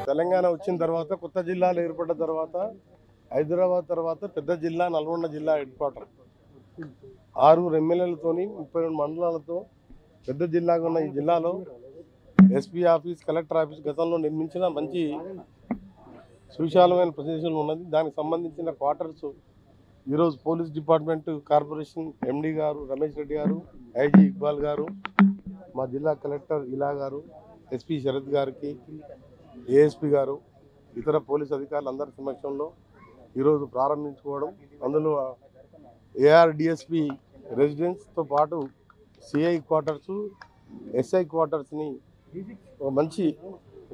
తెలంగాణ వచ్చిన తర్వాత కొత్త జిల్లాలు ఏర్పడ్డ తర్వాత హైదరాబాద్ తర్వాత పెద్ద జిల్లా నల్గొండ జిల్లా హెడ్ క్వార్టర్ 6 ఎమ్మెల్యేలతోని 32 మండలాలతో పెద్ద జిల్లాగా ఉన్న ఈ జిల్లాలో ఎస్పీ ఆఫీస్ కలెక్టర్ ఆఫీస్ గతంలో నిర్మించిన మంచి సువిశాలమైన ప్రదేశంలో ఉన్నది. దానికి సంబంధించిన క్వార్టర్స్ ఈరోజు పోలీస్ డిపార్ట్మెంట్ కార్పొరేషన్ ఎండి గారు రమేష్ రెడ్డి గారు, ఐజీ ఇక్బాల్ గారు, మా జిల్లా కలెక్టర్ ఇలా గారు, ఎస్పీ శరత్ గారికి, ఏఎస్పీ గారు, ఇతర పోలీస్ అధికారులు అందరి సమక్షంలో ఈరోజు ప్రారంభించుకోవడం, అందులో ఏఆర్డిఎస్పి రెసిడెన్స్తో పాటు సిఐ క్వార్టర్స్, ఎస్ఐ క్వార్టర్స్ని మంచి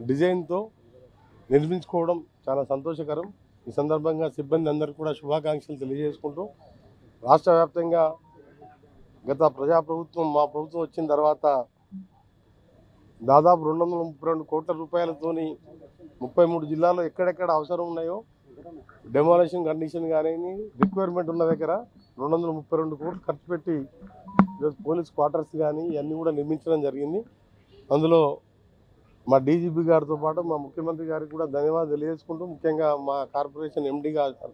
డిజైన్తో నిర్మించుకోవడం చాలా సంతోషకరం. ఈ సందర్భంగా సిబ్బంది అందరికీ కూడా శుభాకాంక్షలు తెలియజేసుకుంటూ రాష్ట్ర వ్యాప్తంగా గత ప్రజాప్రభుత్వం మా ప్రభుత్వం వచ్చిన తర్వాత దాదాపు 232 కోట్ల రూపాయలతోని 33 జిల్లాల్లో ఎక్కడెక్కడ అవసరం ఉన్నాయో డెమాలిషన్ కండిషన్ కానీ రిక్వైర్మెంట్ ఉన్న దగ్గర 232 కోట్లు ఖర్చు పెట్టి పోలీస్ క్వార్టర్స్ కానీ ఇవన్నీ కూడా నిర్మించడం జరిగింది. అందులో మా డీజీపీ గారితో పాటు మా ముఖ్యమంత్రి గారికి కూడా ధన్యవాదాలు తెలియజేసుకుంటూ, ముఖ్యంగా మా కార్పొరేషన్ ఎండి గారు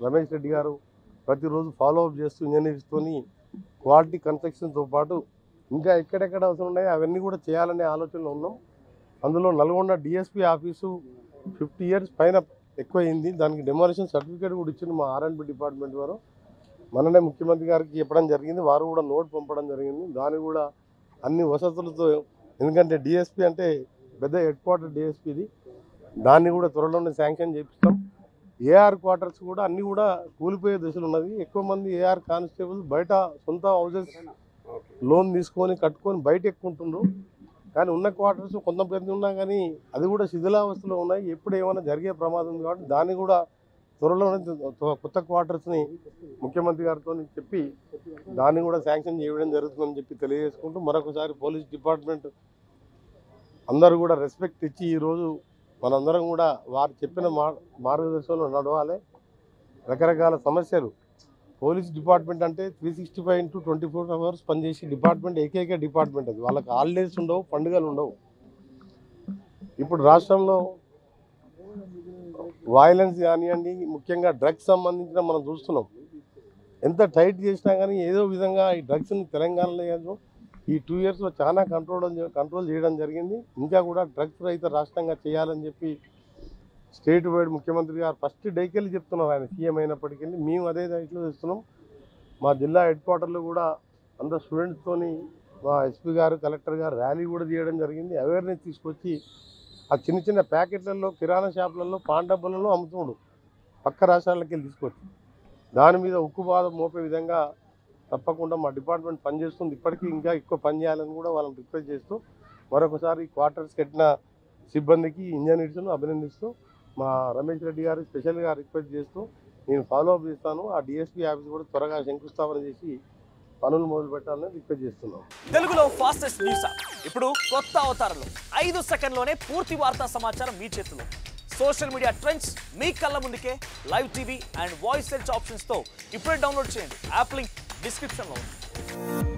రమేష్ రెడ్డి గారు ప్రతిరోజు ఫాలోఅప్ చేస్తూ ఇంజనీర్స్తోని క్వాలిటీ కన్స్ట్రక్షన్తో పాటు ఇంకా ఎక్కడెక్కడ అవసరం ఉన్నాయో అవన్నీ కూడా చేయాలనే ఆలోచనలో ఉన్నాం. అందులో నల్గొండ డిఎస్పీ ఆఫీసు 50 years పైన ఎక్కువైంది. దానికి డెమాలిషన్ సర్టిఫికేట్ కూడా ఇచ్చింది మా ఆర్ఎండ్బి డిపార్ట్మెంట్ వారు. మననే ముఖ్యమంత్రి గారికి చెప్పడం జరిగింది, వారు కూడా నోట్ పంపడం జరిగింది. దాన్ని కూడా అన్ని వసతులతో, ఎందుకంటే డిఎస్పీ అంటే పెద్ద హెడ్ క్వార్టర్ డిఎస్పీది, దాన్ని కూడా త్వరలోనే శాంక్షన్ చేపిస్తాం. ఏఆర్ క్వార్టర్స్ కూడా అన్నీ కూడా కూలిపోయే దశలు ఉన్నది. ఎక్కువ మంది ఏఆర్ కానిస్టేబుల్ బయట సొంత హౌజెస్ లోన్ తీసుకొని కట్టుకొని బయట ఎక్కుంటుండ్రు. కానీ ఉన్న క్వార్టర్స్ కొంతమంది ఉన్నా కానీ అది కూడా శిథిలావస్థలో ఉన్నాయి. ఎప్పుడు ఏమైనా జరిగే ప్రమాదం ఉంది కాబట్టి దాన్ని కూడా త్వరలోనే కొత్త క్వార్టర్స్ని ముఖ్యమంత్రి గారితో చెప్పి దాన్ని కూడా శాంక్షన్ చేయడం జరుగుతుందని చెప్పి తెలియజేసుకుంటూ, మరొకసారి పోలీస్ డిపార్ట్మెంట్ అందరూ కూడా రెస్పెక్ట్ ఇచ్చి ఈరోజు మనందరం కూడా వారు చెప్పిన మార్గదర్శనంలో నడవాలి. రకరకాల సమస్యలు పోలీస్ డిపార్ట్మెంట్ అంటే 365 into 24 hours పనిచేసే డిపార్ట్మెంట్, ఏకైక డిపార్ట్మెంట్ అది. వాళ్ళకి హాలిడేస్ ఉండవు, పండుగలు ఉండవు. ఇప్పుడు రాష్ట్రంలో వైలెన్స్ కానివ్వండి, ముఖ్యంగా డ్రగ్స్ సంబంధించిన మనం చూస్తున్నాం. ఎంత టైట్ చేసినా కానీ ఏదో విధంగా ఈ డ్రగ్స్ని తెలంగాణలో ఈ 2 yearsలో చాలా కంట్రోల్ చేయడం జరిగింది. ఇంకా కూడా డ్రగ్స్ రహిత రాష్ట్రంగా చేయాలని చెప్పి స్టేట్ వైడ్ ముఖ్యమంత్రి గారు ఫస్ట్ డేకెళ్ళి చెప్తున్నారు. ఆయన సీఎం అయినప్పటికీ మేము అదే దాంట్లో చేస్తున్నాం. మా జిల్లా హెడ్ క్వార్టర్లో కూడా అందరు స్టూడెంట్స్తోని మా ఎస్పీ గారు కలెక్టర్ గారు ర్యాలీ కూడా చేయడం జరిగింది. అవేర్నెస్ తీసుకొచ్చి ఆ చిన్న చిన్న ప్యాకెట్లలో, కిరాణా షాపులలో, పాన్ డబ్బాలలో అమ్ముతున్నాడు పక్క రాష్ట్రాలకి వెళ్ళి తీసుకొచ్చి. దాని మీద ఉక్కుబాధ మోపే విధంగా తప్పకుండా మా డిపార్ట్మెంట్ పనిచేస్తుంది. ఇప్పటికీ ఇంకా ఎక్కువ పని చేయాలని కూడా వాళ్ళని రిక్వెస్ట్ చేస్తూ, మరొకసారి క్వార్టర్స్ కట్టిన సిబ్బందికి, ఇంజనీర్స్ను అభినందిస్తూ, మా రమేష్ రెడ్డి గారు స్పెషల్గా రిక్వెస్ట్ చేస్తూ నేను ఫాలోఅప్ చేస్తాను. ఆ డిఎస్పీ ఆఫీస్ కూడా త్వరగా శంకుస్థాపన చేసి పనులు మొదలు పెట్టాలని రిక్వెస్ట్ చేస్తున్నాం. తెలుగులో ఫాస్టెస్ట్ న్యూస్ ఇప్పుడు కొత్త అవతారంలో 5 సెకండ్లోనే పూర్తి వార్తా సమాచారం మీ చేతిలో. సోషల్ మీడియా ట్రెండ్స్ మీ కళ్ళ ముందుకే live TV and voice search ఆప్షన్స్తో ఇప్పుడే డౌన్లోడ్ చేయండి. యాప్ లింక్ డిస్క్రిప్షన్లో ఉంది.